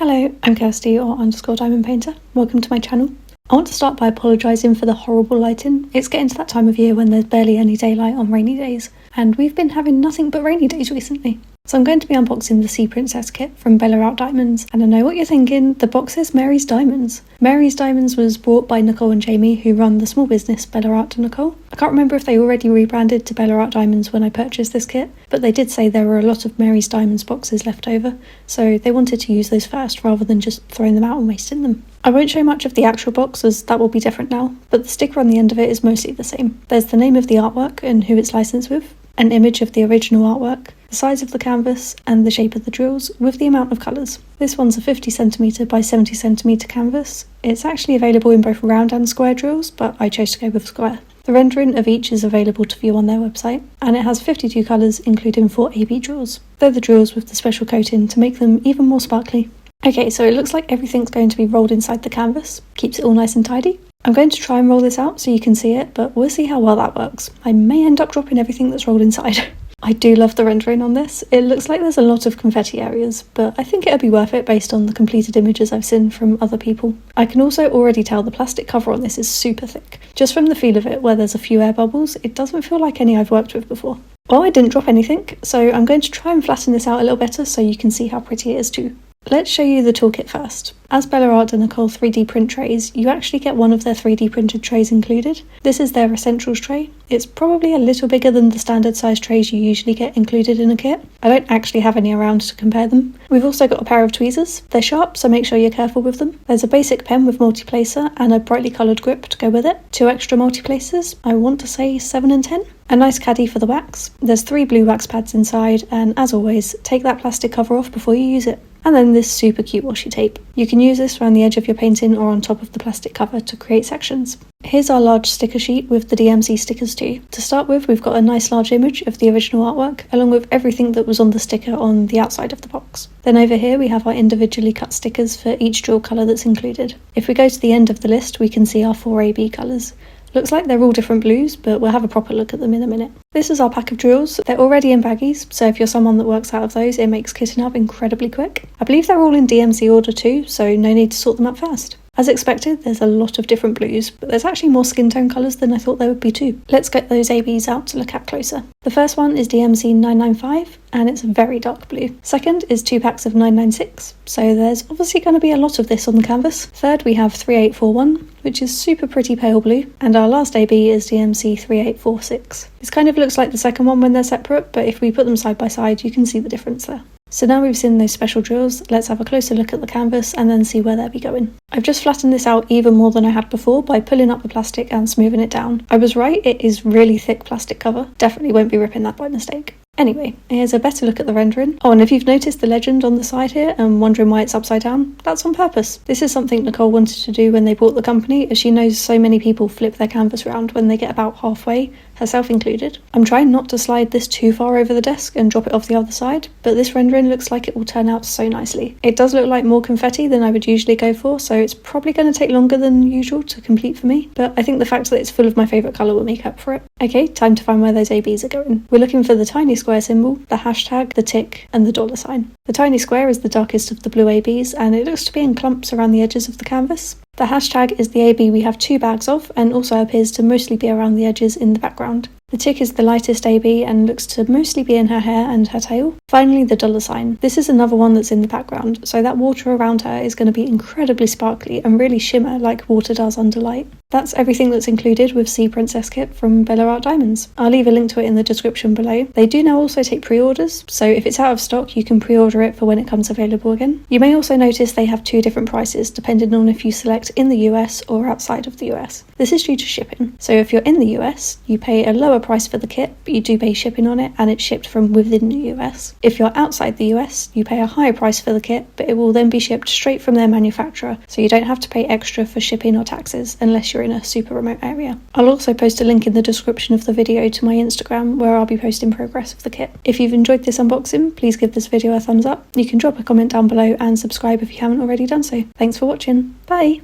Hello, I'm Kirsty or _Diamond Painter. Welcome to my channel. I want to start by apologising for the horrible lighting. It's getting to that time of year when there's barely any daylight on rainy days, and we've been having nothing but rainy days recently. So I'm going to be unboxing the Sea Princess kit from Bella Art Diamonds, and I know what you're thinking, the box says Mary's Diamonds. Mary's Diamonds was bought by Nicole and Jamie, who run the small business Bella Art to Nicole. I can't remember if they already rebranded to Bella Art Diamonds when I purchased this kit, but they did say there were a lot of Mary's Diamonds boxes left over, so they wanted to use those first rather than just throwing them out and wasting them. I won't show much of the actual box as that will be different now, but the sticker on the end of it is mostly the same. There's the name of the artwork and who it's licensed with, an image of the original artwork, the size of the canvas and the shape of the drills with the amount of colours. This one's a 50cm by 70cm canvas. It's actually available in both round and square drills, but I chose to go with square. The rendering of each is available to view on their website, and it has 52 colours including 4 AB drills. They're the drills with the special coating to make them even more sparkly. Okay, so it looks like everything's going to be rolled inside the canvas, keeps it all nice and tidy. I'm going to try and roll this out so you can see it, but we'll see how well that works. I may end up dropping everything that's rolled inside. I do love the rendering on this. It looks like there's a lot of confetti areas, but I think it'll be worth it based on the completed images I've seen from other people. I can also already tell the plastic cover on this is super thick. Just from the feel of it, where there's a few air bubbles, it doesn't feel like any I've worked with before. Well, I didn't drop anything, so I'm going to try and flatten this out a little better so you can see how pretty it is too. Let's show you the toolkit first. As Bella Art and Nicole 3D print trays, you actually get one of their 3D printed trays included. This is their Essentials tray. It's probably a little bigger than the standard size trays you usually get included in a kit. I don't actually have any around to compare them. We've also got a pair of tweezers. They're sharp, so make sure you're careful with them. There's a basic pen with multi-placer and a brightly coloured grip to go with it. 2 extra multi-placers, I want to say 7 and 10. A nice caddy for the wax. There's 3 blue wax pads inside, and as always, take that plastic cover off before you use it. And then this super cute washi tape. You can use this around the edge of your painting or on top of the plastic cover to create sections. Here's our large sticker sheet with the DMC stickers too. To start with, we've got a nice large image of the original artwork, along with everything that was on the sticker on the outside of the box. Then over here we have our individually cut stickers for each drill colour that's included. If we go to the end of the list, we can see our 4 AB colours. Looks like they're all different blues, but we'll have a proper look at them in a minute. This is our pack of drills. They're already in baggies, so if you're someone that works out of those, it makes kitting up incredibly quick. I believe they're all in DMC order too, so no need to sort them up fast. As expected, there's a lot of different blues, but there's actually more skin tone colours than I thought there would be too. Let's get those ABs out to look at closer. The first one is DMC 995, and it's a very dark blue. Second is 2 packs of 996, so there's obviously going to be a lot of this on the canvas. Third, we have 3841, which is super pretty pale blue, and our last AB is DMC 3846. This kind of looks like the second one when they're separate, but if we put them side by side, you can see the difference there. So now we've seen those special drills, let's have a closer look at the canvas and then see where they'll be going. I've just flattened this out even more than I had before by pulling up the plastic and smoothing it down. I was right, it is really thick plastic cover. Definitely won't be ripping that by mistake. Anyway, here's a better look at the rendering. Oh, and if you've noticed the legend on the side here and wondering why it's upside down, that's on purpose. This is something Nicole wanted to do when they bought the company, as she knows so many people flip their canvas around when they get about halfway, herself included. I'm trying not to slide this too far over the desk and drop it off the other side, but this rendering looks like it will turn out so nicely. It does look like more confetti than I would usually go for, so it's probably going to take longer than usual to complete for me, but I think the fact that it's full of my favourite colour will make up for it. Okay, time to find where those ABs are going. We're looking for the tiny square symbol, the hashtag, the tick, and the $sign. The tiny square is the darkest of the blue ABs, and it looks to be in clumps around the edges of the canvas. The hashtag is the AB we have 2 bags of, and also appears to mostly be around the edges in the background. The tick is the lightest AB and looks to mostly be in her hair and her tail. Finally, the $sign. This is another one that's in the background, so that water around her is going to be incredibly sparkly and really shimmer like water does under light. That's everything that's included with Sea Princess kit from Bella Art Diamonds. I'll leave a link to it in the description below. They do now also take pre-orders, so if it's out of stock you can pre-order it for when it comes available again. You may also notice they have 2 different prices depending on if you select in the US or outside of the US. This is due to shipping, so if you're in the US you pay a lower price for the kit, but you do pay shipping on it and it's shipped from within the US. If you're outside the US you pay a higher price for the kit, but it will then be shipped straight from their manufacturer, so you don't have to pay extra for shipping or taxes unless you're in a super remote area. I'll also post a link in the description of the video to my Instagram where I'll be posting progress of the kit. If you've enjoyed this unboxing, please give this video a thumbs up. You can drop a comment down below and subscribe if you haven't already done so. Thanks for watching. Bye!